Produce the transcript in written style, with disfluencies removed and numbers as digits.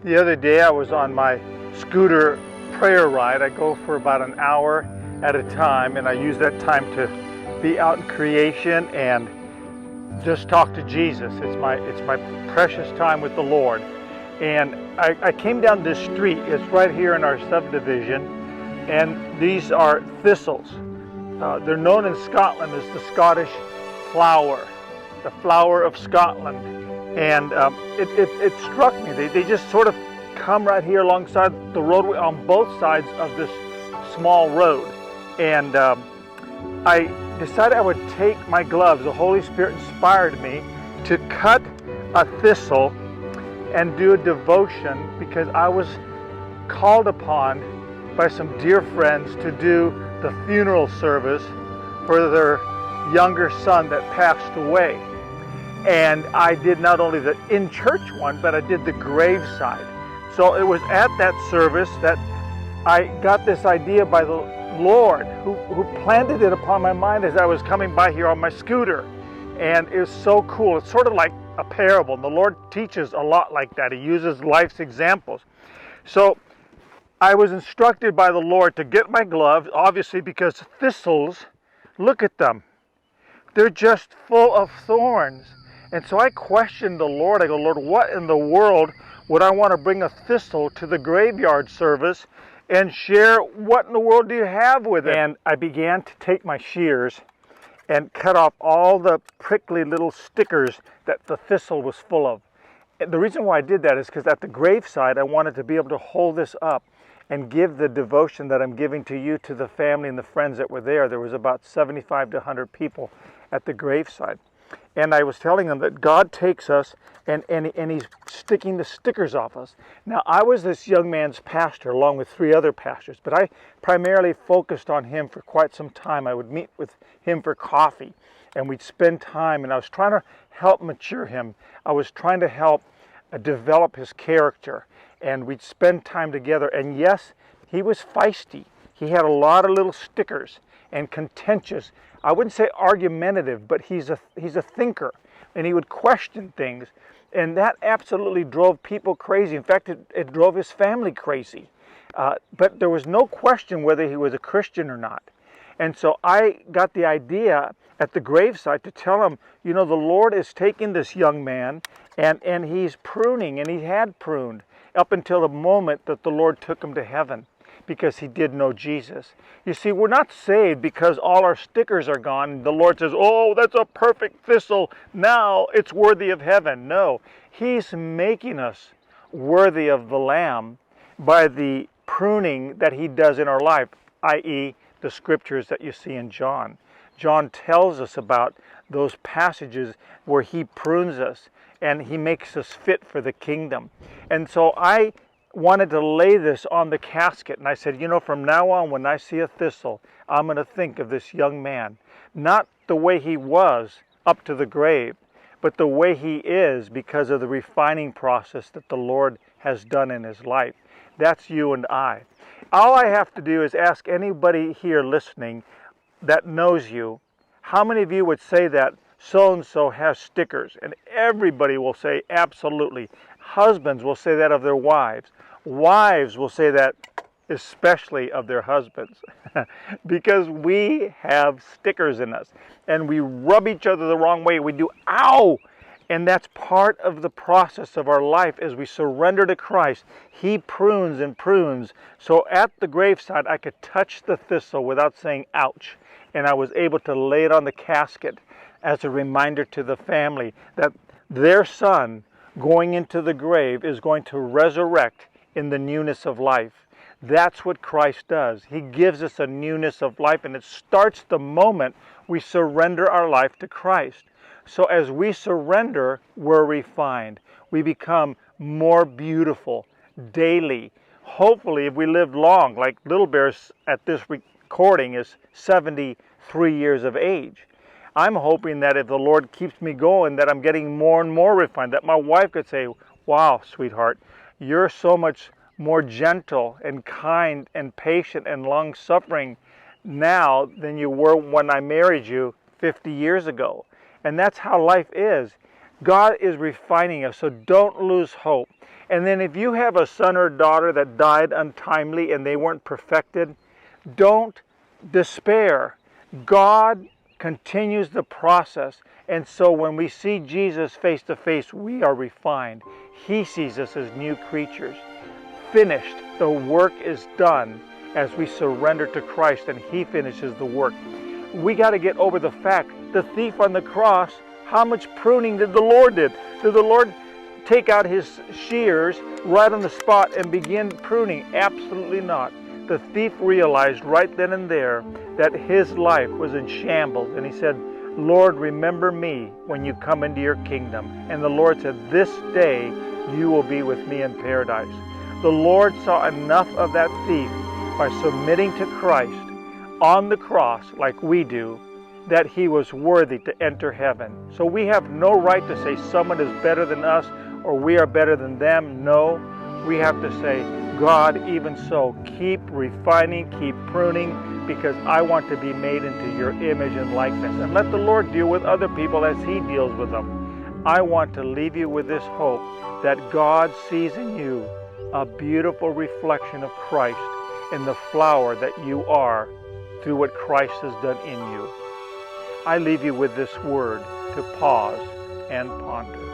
The other day I was on my scooter prayer ride. I go for about an hour at a time, and I use that time to be out in creation and just talk to Jesus. It's my precious time with the Lord. And I came down this street. It's right here in our subdivision, and these are thistles. They're known in Scotland as the Scottish flower, the flower of Scotland. And it struck me. They just sort of come right here alongside the roadway on both sides of this small road. And I decided I would take my gloves. The Holy Spirit inspired me to cut a thistle and do a devotion, because I was called upon by some dear friends to do the funeral service for their younger son that passed away. And I did not only the in-church one, but I did the graveside. So it was at that service that I got this idea by the Lord, who planted it upon my mind as I was coming by here on my scooter. And it was so cool. It's sort of like a parable. The Lord teaches a lot like that. He uses life's examples. So I was instructed by the Lord to get my gloves, obviously, because thistles, look at them. They're just full of thorns. And so I questioned the Lord. I go, Lord, what in the world would I want to bring a thistle to the graveyard service and share? What in the world do you have with it? And I began to take my shears and cut off all the prickly little stickers that the thistle was full of. And the reason why I did that is because at the graveside, I wanted to be able to hold this up and give the devotion that I'm giving to you to the family and the friends that were there. There was about 75 to 100 people at the graveside. And I was telling them that God takes us and He's sticking the stickers off us. Now, I was this young man's pastor along with 3 other pastors, but I primarily focused on him for quite some time. I would meet with him for coffee, and we'd spend time, and I was trying to help mature him. I was trying to help develop his character, and we'd spend time together. And yes, he was feisty. He had a lot of little stickers and contentious. I wouldn't say argumentative, but he's a thinker, and he would question things, and that absolutely drove people crazy. In fact, it drove his family crazy. But there was no question whether he was a Christian or not. And so I got the idea at the graveside to tell him, you know, the Lord is taking this young man, and he's pruning, and he had pruned up until the moment that the Lord took him to heaven, because he did know Jesus. You see, we're not saved because all our stickers are gone and the Lord says, oh, that's a perfect thistle, now it's worthy of heaven. No, He's making us worthy of the Lamb by the pruning that He does in our life, i.e. the scriptures that you see in John. John tells us about those passages where He prunes us and He makes us fit for the kingdom. And so I wanted to lay this on the casket, and I said, you know, from now on, when I see a thistle, I'm going to think of this young man, not the way he was up to the grave, but the way he is because of the refining process that the Lord has done in his life. That's you and I. All I have to do is ask anybody here listening that knows you, how many of you would say that so-and-so has stickers? And everybody will say absolutely. Husbands will say that of their wives. Wives will say that especially of their husbands. Because we have stickers in us. And we rub each other the wrong way. We do, ow! And that's part of the process of our life as we surrender to Christ. He prunes and prunes. So at the graveside, I could touch the thistle without saying ouch. And I was able to lay it on the casket as a reminder to the family that their son going into the grave is going to resurrect in the newness of life. That's what Christ does. He gives us a newness of life, and it starts the moment we surrender our life to Christ. So as we surrender, we're refined. We become more beautiful daily. Hopefully, if we live long, like Little Bear at this recording is 73 years of age. I'm hoping that if the Lord keeps me going, that I'm getting more and more refined, that my wife could say, wow, sweetheart, you're so much more gentle and kind and patient and long-suffering now than you were when I married you 50 years ago. And that's how life is. God is refining us, so don't lose hope. And then if you have a son or daughter that died untimely and they weren't perfected, don't despair. God continues the process. And so when we see Jesus face to face, we are refined. He sees us as new creatures. Finished. The work is done as we surrender to Christ and He finishes the work. We got to get over the fact, the thief on the cross, how much pruning did the Lord did? Did the Lord take out His shears right on the spot and begin pruning? Absolutely not. The thief realized right then and there that his life was in shambles, and he said, Lord, remember me when you come into your kingdom. And the Lord said, this day you will be with me in paradise. The Lord saw enough of that thief by submitting to Christ on the cross like we do, that he was worthy to enter heaven. So we have no right to say someone is better than us or we are better than them. No, we have to say, God, even so, keep refining, keep pruning, because I want to be made into your image and likeness. And let the Lord deal with other people as He deals with them. I want to leave you with this hope that God sees in you a beautiful reflection of Christ in the flower that you are through what Christ has done in you. I leave you with this word to pause and ponder.